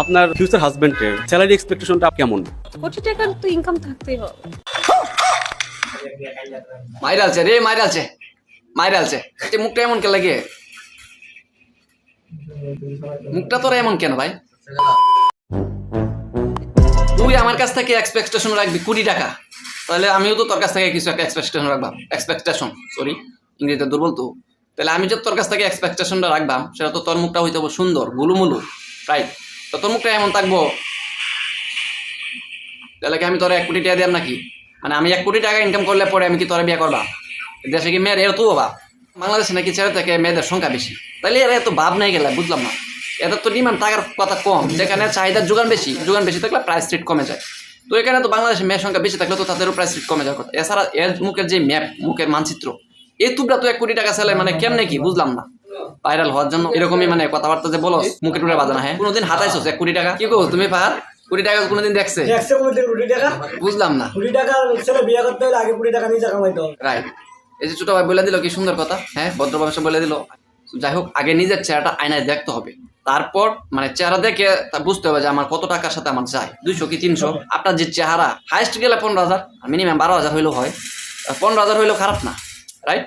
আপনার ফিউচার হাজবেন্ডের স্যালারি এক্সপেকটেশনটা কেমন? কোটি টাকার তো ইনকাম থাকতেই হবে। মাইরালছে রে, মাইরালছে যে মুখটা এমন কে লাগে, মুখটা তোরা এমন কেন ভাই? তুই আমার কাছ থেকে এক্সপেকটেশন রাখবি কোটি টাকা, তাহলে আমিও তো তোর কাছ থেকে কিছু একটা এক্সপেকটেশন রাখবাম। এক্সপেকটেশন সরি, ইংরেজিতে দুর্বল তো। তাহলে আমি যে তোর কাছ থেকে এক্সপেকটেশনটা রাখবাম, সেটা তো তোর মুখটা হইতে হবে সুন্দর গুলুমুলু, রাইট? তো তোর মুখটা এমন থাকবো, তাহলে কি আমি তোর 1 কোটি টাকা দিলাম নাকি? মানে আমি 1 কোটি টাকা ইনকাম করলে পরে আমি কি তোরা বিয়ে করবা? দেশে কি মেয়ের এত অভাব? বাংলাদেশে নাকি ছেড়ে থেকে মেয়েদের সংখ্যা বেশি, তাহলে এরা এত ভাব নাই গেলে বুঝলাম না। এদের তো ডিমান্ড টাকার কথা কম, যেখানে চাহিদার যোগান বেশি থাকলে প্রাইস রেট কমে যায়। তো এখানে তো বাংলাদেশে মেয়ের সংখ্যা বেশি থাকলে তো তাদেরও প্রাইস রেট কমে যাওয়ার কথা। এছাড়া এর মুখের যে ম্যাপ, মুখের মানচিত্র, এই তুবরা তো 1 কোটি টাকা চালে মানে কেমনে কি বুঝলাম না। ভাইরাল হওয়ার জন্য এরকমই মানে কথাবার্তা যে বলো, মুখে টুরে বাজানা। হ্যাঁ, কোনোদিন হাতাইছো 1 কোটি টাকা? কি কো তুমি পাহাড়? কোটি টাকা কোনোদিন দেখছে? বুঝলাম না। রাইট। এই যে ছোট ভাই বলে দিল কি সুন্দর কথা, হ্যাঁ ভদ্রভাবে সে বলে দিল। যাই হোক, আগে নিজের চেহারাটা আয়নায় দেখতে হবে, তারপর মানে চেহারা দেখে তা বুঝতে হবে যে আমার কত টাকার সাথে আমার যায়, 200 কি 300। আপনার যে চেহারা হাইস্ট গেলে 15,000, মিনিমাম 12,000 হইলেও হয়, 15,000 হইলেও খারাপ না, রাইট?